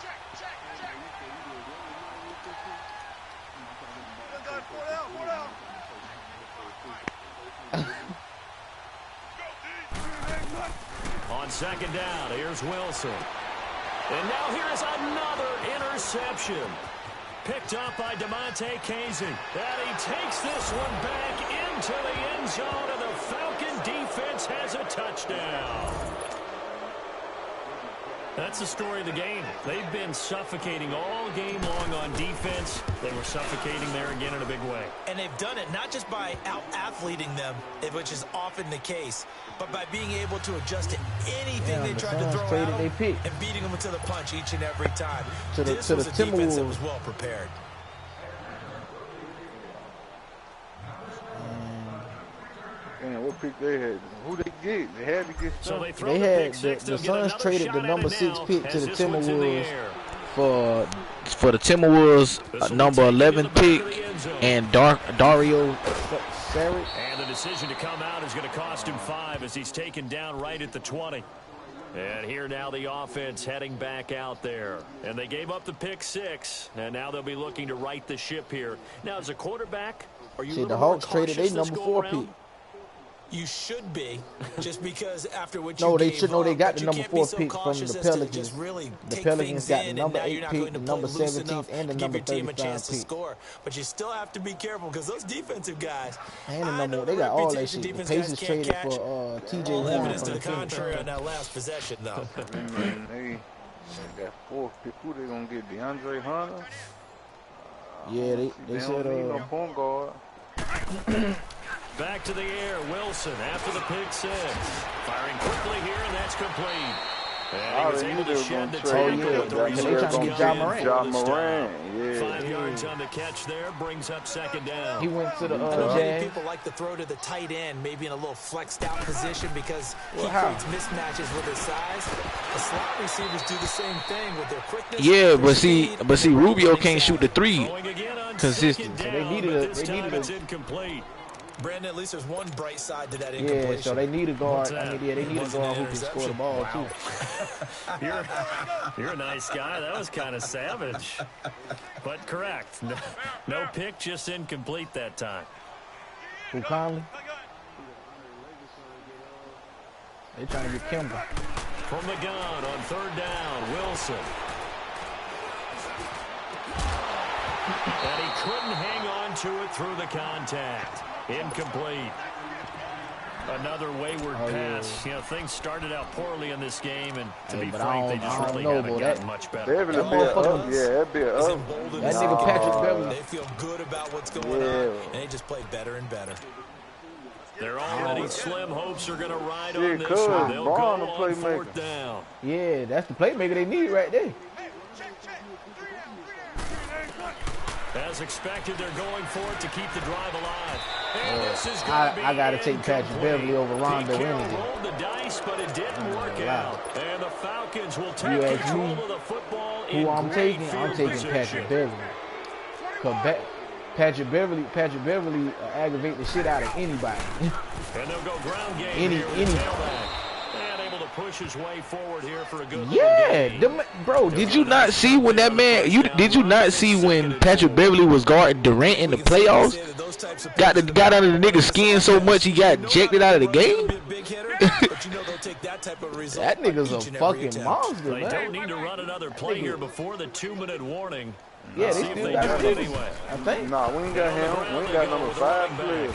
Speaker 5: On second down, here's Wilson. And now here's another interception. Picked up by DeMonte Casey. And he takes this one back into the end zone, and the Falcon defense has a touchdown. That's the story of the game. They've been suffocating all game long on defense. They were suffocating there again in a big way.
Speaker 6: And they've done it not just by out-athleting them, which is often the case, but by being able to adjust to anything they tried to throw at them and beating them to the punch each and every time. This was a defense that was well prepared.
Speaker 3: Man, what pick they had? Who they get? They had to get some.
Speaker 5: So
Speaker 8: they had the Suns traded the number 6 pick to the Timberwolves for the Timberwolves number 11 pick and Dario Saric.
Speaker 5: And the decision to come out is going to cost him 5 as he's taken down right at the 20. And here now the offense heading back out there. And they gave up the pick 6, and now they'll be looking to right the ship here. Now, as a quarterback, are you
Speaker 8: The Hawks traded their number 4 pick.
Speaker 6: You should be, just because after what
Speaker 8: No,
Speaker 6: you
Speaker 8: they
Speaker 6: gave
Speaker 8: should. No, they
Speaker 6: up,
Speaker 8: got
Speaker 6: but
Speaker 8: the
Speaker 6: you
Speaker 8: number
Speaker 6: can't be
Speaker 8: 4
Speaker 6: so
Speaker 8: pick from
Speaker 6: cautious
Speaker 8: the
Speaker 6: as to
Speaker 8: Pelicans.
Speaker 6: just really
Speaker 8: The
Speaker 6: take
Speaker 8: Pelicans
Speaker 6: things
Speaker 8: got the
Speaker 6: in,
Speaker 8: number
Speaker 6: and now
Speaker 8: 8
Speaker 6: you're not
Speaker 8: pick,
Speaker 6: going
Speaker 8: the
Speaker 6: to
Speaker 8: number
Speaker 6: play loose
Speaker 8: 17th,
Speaker 6: enough
Speaker 8: and the
Speaker 6: to give
Speaker 8: number
Speaker 6: your team a
Speaker 8: 35
Speaker 6: chance to
Speaker 8: pick.
Speaker 6: score. But you still have to be careful because those defensive guys,
Speaker 8: And the
Speaker 6: I
Speaker 8: number
Speaker 6: know
Speaker 8: they
Speaker 6: the
Speaker 8: got all that
Speaker 6: reputation
Speaker 8: shit. The
Speaker 6: defense guys
Speaker 8: Pacers
Speaker 6: can't
Speaker 8: traded
Speaker 6: catch.
Speaker 8: for TJ
Speaker 6: All
Speaker 8: Warren
Speaker 6: evidence
Speaker 8: from
Speaker 6: to
Speaker 8: the
Speaker 6: the
Speaker 8: Timberwolves.
Speaker 6: contrary on that last possession, though.
Speaker 3: They got 4 pick. Who they gonna get? DeAndre Hunter?
Speaker 8: Yeah, they
Speaker 3: They
Speaker 8: said
Speaker 3: don't need no point guard.
Speaker 5: back to the air. Wilson after the pick 6. Firing quickly here, and that's complete. And he was able to shed the tackle with the
Speaker 8: they
Speaker 5: reserves
Speaker 8: trying to get Ja Morant.
Speaker 3: Ja Morant, yeah.
Speaker 5: 5 yards on the catch there, brings up second down.
Speaker 8: He went to the
Speaker 6: I know many
Speaker 8: Jazz.
Speaker 6: people like to throw to the tight end, maybe in a little flexed out position because he
Speaker 8: how?
Speaker 6: creates mismatches with his size. The slot receivers do the same thing with their quickness.
Speaker 8: Yeah,
Speaker 6: their
Speaker 8: but see,
Speaker 6: speed,
Speaker 8: Rubio
Speaker 6: running
Speaker 8: can't shoot the
Speaker 6: savvy.
Speaker 8: 3
Speaker 5: Going again on
Speaker 8: consistent.
Speaker 5: second
Speaker 8: So
Speaker 5: down,
Speaker 8: they needed
Speaker 5: but
Speaker 8: a
Speaker 5: this
Speaker 8: they
Speaker 5: time
Speaker 8: needed
Speaker 5: it's
Speaker 8: a
Speaker 5: incomplete.
Speaker 6: Brandon, at least there's one bright side to that
Speaker 8: yeah.
Speaker 6: incompletion.
Speaker 8: So they need a guard.
Speaker 5: What's
Speaker 8: I
Speaker 5: that?
Speaker 8: mean, yeah, they need a
Speaker 6: Wasn't
Speaker 8: guard
Speaker 6: an
Speaker 8: who can score the
Speaker 6: interception?
Speaker 8: ball
Speaker 6: Wow.
Speaker 8: too.
Speaker 5: You're a nice guy. That was kind of savage. But correct. No pick, just incomplete that time.
Speaker 8: Who Conley? They trying to get Kimber.
Speaker 5: From the gun on third down, Wilson. And he couldn't hang on to it through the contact. Incomplete. Another wayward pass. You know, things started out poorly in this game, and to be
Speaker 8: but
Speaker 5: frank,
Speaker 8: I
Speaker 5: they just
Speaker 8: don't
Speaker 5: really
Speaker 8: know,
Speaker 5: haven't
Speaker 8: boy.
Speaker 5: gotten
Speaker 8: That-
Speaker 5: much better.
Speaker 3: Beverly
Speaker 8: That
Speaker 3: be a up.
Speaker 8: motherfucker-
Speaker 3: Yeah, that'd be a
Speaker 6: Is
Speaker 3: up.
Speaker 6: emboldened
Speaker 8: That
Speaker 6: to
Speaker 8: nigga
Speaker 6: see
Speaker 8: Patrick
Speaker 6: it.
Speaker 8: Beverly.
Speaker 6: They feel good about what's going
Speaker 3: Yeah.
Speaker 6: on, and they just play better and better.
Speaker 5: They're already slim hopes are going to ride
Speaker 3: Yeah,
Speaker 5: on this
Speaker 3: cuz,
Speaker 5: one. They'll go
Speaker 3: Braun, the
Speaker 5: on
Speaker 3: playmaker.
Speaker 5: fourth down.
Speaker 8: Yeah, that's the playmaker they need right there.
Speaker 5: As expected, they're going for it to keep the drive alive. And this is gonna
Speaker 8: I
Speaker 5: be
Speaker 8: gotta take Patrick
Speaker 5: incomplete.
Speaker 8: Beverly over Rondo
Speaker 5: Pete Carroll
Speaker 8: any day.
Speaker 5: rolled the dice, but it didn't work
Speaker 8: lie.
Speaker 5: out. And the Falcons will take
Speaker 8: You ask
Speaker 5: control
Speaker 8: me
Speaker 5: of the football
Speaker 8: who
Speaker 5: in
Speaker 8: I'm
Speaker 5: great
Speaker 8: taking,
Speaker 5: field
Speaker 8: I'm taking
Speaker 5: position.
Speaker 8: Patrick Beverly. Cause Patrick Beverly aggravate the shit out of anybody.
Speaker 5: And they'll go ground game
Speaker 8: Any-
Speaker 5: here with
Speaker 8: any-
Speaker 5: the tailback. And able to push his way forward here for a good
Speaker 8: Yeah,
Speaker 5: little gain.
Speaker 8: bro. Did you not see when that man? Did you not see when Patrick Beverly was guarding Durant in the playoffs? Got under the nigga's skin so much he got ejected out of the game. That nigga's a fucking monster,
Speaker 5: They don't
Speaker 8: man.
Speaker 5: need to run another play here before the 2-minute warning.
Speaker 8: Yeah,
Speaker 5: See
Speaker 8: they
Speaker 5: if
Speaker 8: still
Speaker 5: they
Speaker 8: got
Speaker 5: do it
Speaker 8: it
Speaker 5: anyway.
Speaker 8: I think.
Speaker 3: Nah, we ain't got him. We ain't got number 5 players.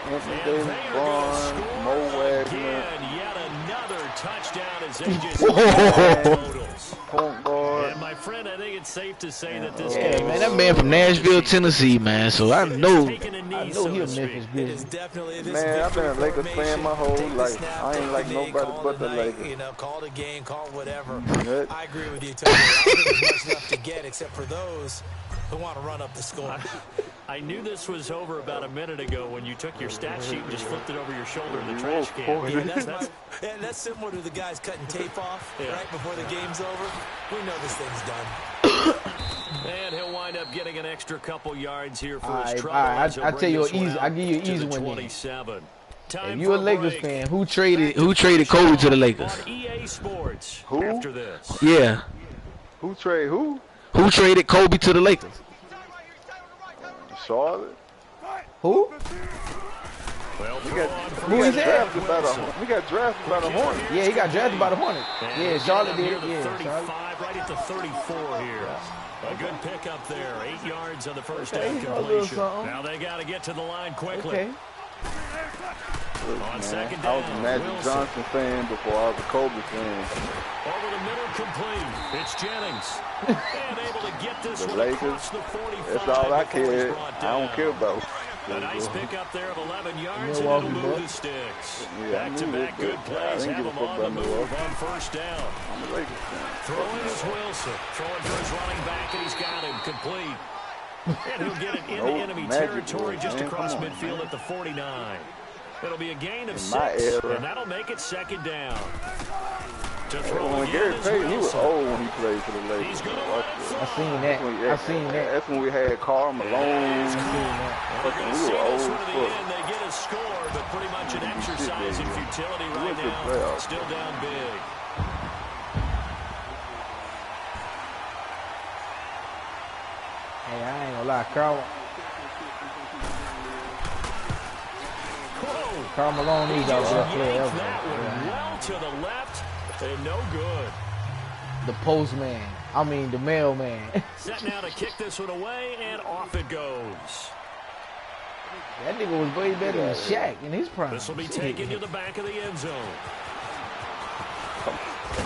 Speaker 3: Anthony
Speaker 5: And
Speaker 3: Davis,
Speaker 5: they are
Speaker 3: Braun,
Speaker 5: gonna
Speaker 3: Mo
Speaker 5: score
Speaker 3: Wagner,
Speaker 5: again. Yet another touchdown as they just
Speaker 8: Whoa.
Speaker 5: totals.
Speaker 3: point guard.
Speaker 5: And my friend, I think it's safe to say that this
Speaker 8: Yeah,
Speaker 5: game
Speaker 8: man,
Speaker 5: is
Speaker 8: that man from Nashville, Tennessee, man. So I know
Speaker 5: taking a knee,
Speaker 8: he a
Speaker 5: so to
Speaker 8: Memphis
Speaker 5: speak.
Speaker 6: It is
Speaker 8: business.
Speaker 6: definitely this
Speaker 3: Man, I've been a
Speaker 6: victory
Speaker 3: Lakers fan my whole
Speaker 6: formation. Take the
Speaker 3: life.
Speaker 6: snap,
Speaker 3: I ain't
Speaker 6: take
Speaker 3: like
Speaker 6: the knee,
Speaker 3: nobody
Speaker 6: call
Speaker 3: but
Speaker 6: it
Speaker 3: the
Speaker 6: a night,
Speaker 3: Lakers.
Speaker 6: You know, call it a game, call it whatever.
Speaker 3: Good.
Speaker 6: I agree with you, Tony. I don't think there's much left to get except for those who want to run up the score.
Speaker 5: I knew this was over about a minute ago when you took your stat sheet and just flipped it over your shoulder in the trash can.
Speaker 6: Yeah, that's similar to the guys cutting tape off right before the game's over. We know this thing's done.
Speaker 5: And he'll wind up getting an extra couple yards here for his trouble.
Speaker 8: I tell you easy. I give you an easy one.
Speaker 5: 27.
Speaker 8: If you a Lakers fan, who traded Kobe to the Lakers?
Speaker 5: On EA Sports.
Speaker 3: Who?
Speaker 5: After this.
Speaker 8: Yeah.
Speaker 3: Who traded who?
Speaker 8: Who traded Kobe to the Lakers?
Speaker 3: Charlotte.
Speaker 8: Who?
Speaker 5: Well,
Speaker 3: He got drafted by the Hornets.
Speaker 8: Yeah, he got drafted by the Hornets. Yeah, Charlotte did.
Speaker 5: The
Speaker 8: Yeah,
Speaker 5: 35,
Speaker 8: Charlotte.
Speaker 5: right at the 34 here. A good pickup there. 8 yards on the first down
Speaker 8: Okay, a little
Speaker 5: completion.
Speaker 8: something.
Speaker 5: Now they got to get to the line quickly.
Speaker 8: Okay.
Speaker 3: Look,
Speaker 5: On
Speaker 3: man,
Speaker 5: second
Speaker 3: I was a
Speaker 5: down,
Speaker 3: Magic
Speaker 5: Wilson.
Speaker 3: Johnson fan before I was a Kobe fan.
Speaker 5: Over the middle, complete. It's Jennings. And able to get this
Speaker 3: The
Speaker 5: one
Speaker 3: Lakers,
Speaker 5: across the 45.
Speaker 3: that's all I
Speaker 5: before he's
Speaker 3: care.
Speaker 5: brought
Speaker 3: I don't
Speaker 5: down.
Speaker 3: care about.
Speaker 5: A nice pickup there of 11 yards,
Speaker 8: Milwaukee
Speaker 5: and it'll move
Speaker 8: Bucks.
Speaker 5: the sticks.
Speaker 3: Yeah, I
Speaker 5: Back-to-back
Speaker 3: knew it,
Speaker 5: good
Speaker 3: but I
Speaker 5: plays
Speaker 3: didn't
Speaker 5: have
Speaker 3: give a
Speaker 5: him
Speaker 3: fuck
Speaker 5: on the
Speaker 3: about
Speaker 5: move
Speaker 3: Milwaukee.
Speaker 5: on first down.
Speaker 3: I'm a Lakers fan.
Speaker 5: Throwing is Wilson. Throwing for his running back, and he's got him complete. And he'll get it into enemy
Speaker 3: Magic
Speaker 5: territory
Speaker 3: boy,
Speaker 5: just
Speaker 3: man.
Speaker 5: across
Speaker 3: Come on,
Speaker 5: midfield
Speaker 3: man.
Speaker 5: at the 49. It'll be a gain of
Speaker 3: In my
Speaker 5: 6,
Speaker 3: era.
Speaker 5: and that'll make it second down. To
Speaker 3: Hey,
Speaker 5: throw
Speaker 3: when
Speaker 5: again
Speaker 3: Gary
Speaker 5: is
Speaker 3: Payton, he was
Speaker 5: Wilson.
Speaker 3: old when he played for the
Speaker 5: He's
Speaker 3: Lakers.
Speaker 5: going to
Speaker 3: man.
Speaker 5: let
Speaker 3: Watch
Speaker 5: it
Speaker 3: this.
Speaker 5: fly.
Speaker 8: I seen that. I seen that.
Speaker 3: That's when we had Karl Malone.
Speaker 8: I seen that.
Speaker 5: They're going to
Speaker 3: We
Speaker 5: see
Speaker 3: were
Speaker 5: this
Speaker 3: old
Speaker 5: one to the
Speaker 3: foot.
Speaker 5: end. They get a score, but pretty much an exercise in futility right
Speaker 3: went to the
Speaker 5: now.
Speaker 3: playoffs.
Speaker 5: Still down big.
Speaker 8: Hey, I ain't gonna lie, Karl
Speaker 5: Whoa.
Speaker 8: Malone is our best player
Speaker 5: Yanked
Speaker 8: ever.
Speaker 5: that one
Speaker 8: Yeah.
Speaker 5: well to the left, and no good.
Speaker 8: The postman. I mean, the mailman.
Speaker 5: Set now to kick this one away, and off it goes.
Speaker 8: That nigga was way better than Shaq in his prime.
Speaker 5: This will be taken to the back of the end zone.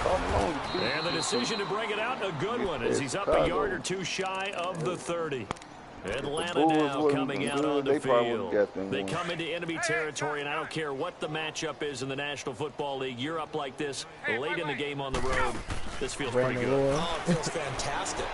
Speaker 3: Karl Malone was big.
Speaker 5: And the decision to bring it out, a good one, as he's up a yard or two shy of the 30. Atlanta
Speaker 3: Bulls
Speaker 5: now
Speaker 3: wasn't
Speaker 5: coming out
Speaker 3: good,
Speaker 5: on the
Speaker 3: they probably
Speaker 5: field.
Speaker 3: would've got them
Speaker 5: They
Speaker 3: won.
Speaker 5: come into enemy territory, and I don't care what the matchup is in the National Football League. You're up like this late in the game on the road. This feels pretty
Speaker 8: Brandon
Speaker 5: good.
Speaker 8: Roy.
Speaker 6: Oh, it feels fantastic.